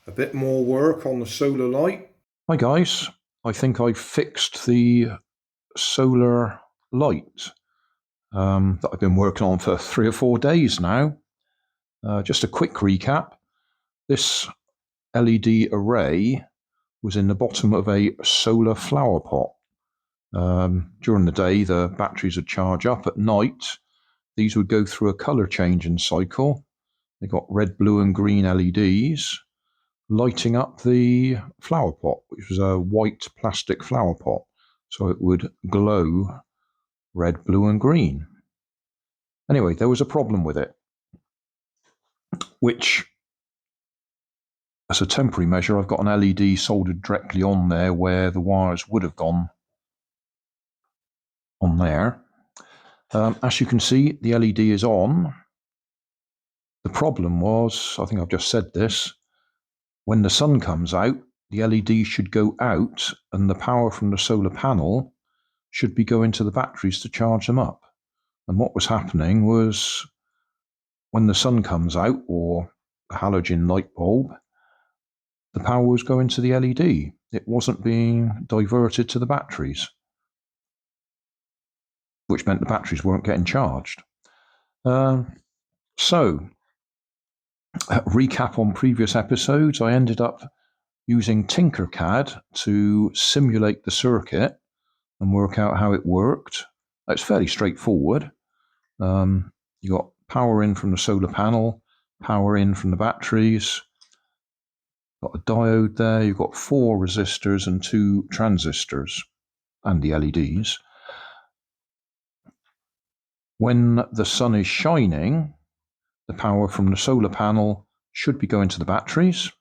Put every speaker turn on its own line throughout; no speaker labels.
A bit more work on the solar light.
Hi guys, I think I've fixed the solar light that I've been working on for 3 or 4 days now. Just a quick recap. This LED array was in the bottom of a solar flower pot. During the day, the batteries would charge up. At night, these would go through a colour changing cycle. They got red, blue and green LEDs lighting up the flower pot, which was a white plastic flower pot. So it would glow red, blue and green. Anyway, there was a problem with it, which, as a temporary measure, I've got an LED soldered directly on there where the wires would have gone on there. As you can see, the LED is on. The problem was, I think I've just said this, when the sun comes out, the LED should go out and the power from the solar panel should be going to the batteries to charge them up. And what was happening was when the sun comes out, or the halogen light bulb, the power was going to the LED. It wasn't being diverted to the batteries, which meant the batteries weren't getting charged. Recap on previous episodes, I ended up using Tinkercad to simulate the circuit and work out how it worked. It's fairly straightforward. You got power in from the solar panel, power in from the batteries, got a diode there, you've got 4 resistors and 2 transistors and the LEDs. When the sun is shining, the power from the solar panel should be going to the batteries,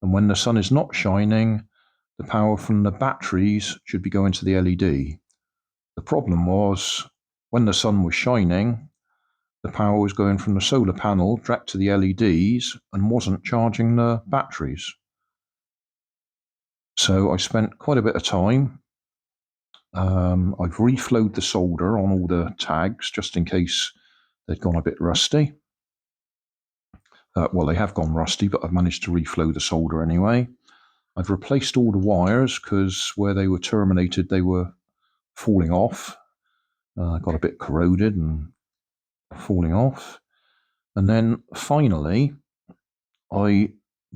and when the sun is not shining, the power from the batteries should be going to the LED. The problem was, when the sun was shining, the power was going from the solar panel direct to the LEDs and wasn't charging the batteries. So I spent quite a bit of time. I've reflowed the solder on all the tags just in case they'd gone a bit rusty. Well, they have gone rusty, but I've managed to reflow the solder anyway. I've replaced all the wires because where they were terminated, they were falling off. Got a bit corroded and falling off. And then finally, I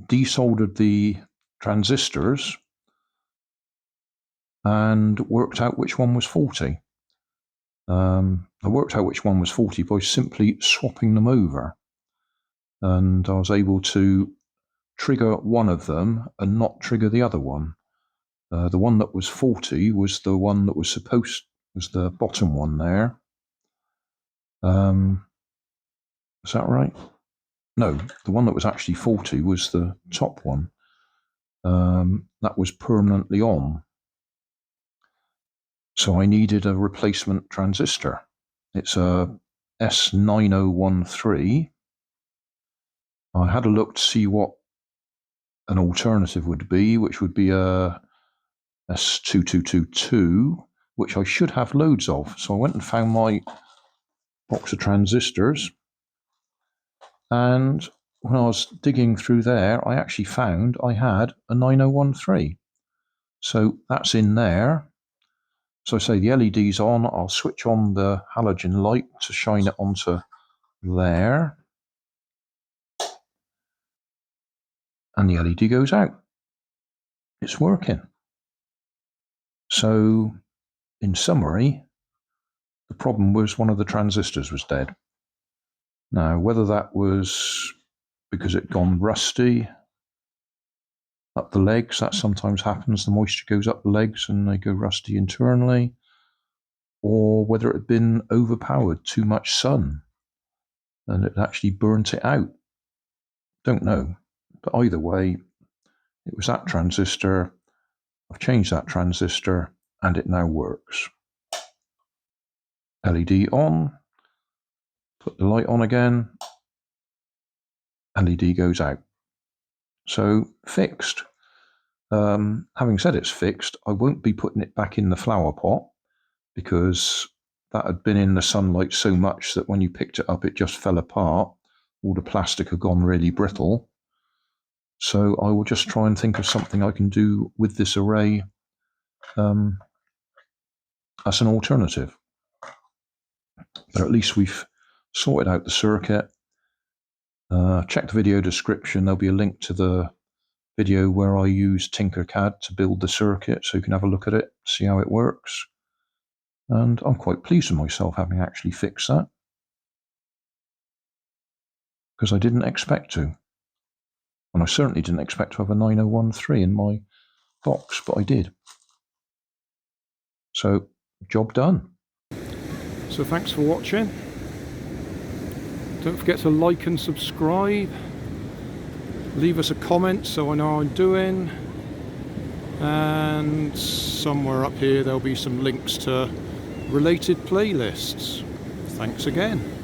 desoldered the transistors and worked out which one was faulty. I worked out which one was faulty by simply swapping them over. And I was able to trigger one of them and not trigger the other one. The one that was faulty was the one that was the bottom one there. Is that right? No, the one that was actually faulty was the top one. That was permanently on. So I needed a replacement transistor. It's a S9013. I had a look to see what an alternative would be, which would be a S2222, which I should have loads of. So I went and found my box of transistors, and when I was digging through there, I actually found I had a 9013. So that's in there. So I say the LED's on, I'll switch on the halogen light to shine it onto there. And the LED goes out. It's working. So, in summary, the problem was one of the transistors was dead. Now, whether that was because it had gone rusty up the legs, that sometimes happens, the moisture goes up the legs and they go rusty internally, or whether it had been overpowered, too much sun, and it actually burnt it out. Don't know. But either way, it was that transistor. I've changed that transistor and it now works. LED on, put the light on again, LED goes out. So fixed. Having said it's fixed, I won't be putting it back in the flower pot because that had been in the sunlight so much that when you picked it up, it just fell apart. All the plastic had gone really brittle. So I will just try and think of something I can do with this array as an alternative. But at least we've sorted out the circuit. Check the video description. There'll be a link to the video where I use Tinkercad to build the circuit, so you can have a look at it, see how it works. And I'm quite pleased with myself having actually fixed that, because I didn't expect to. And I certainly didn't expect to have a 9013 in my box, but I did. So, job done.
So thanks for watching. Don't forget to like and subscribe. Leave us a comment so I know how I'm doing. And somewhere up here there'll be some links to related playlists. Thanks again.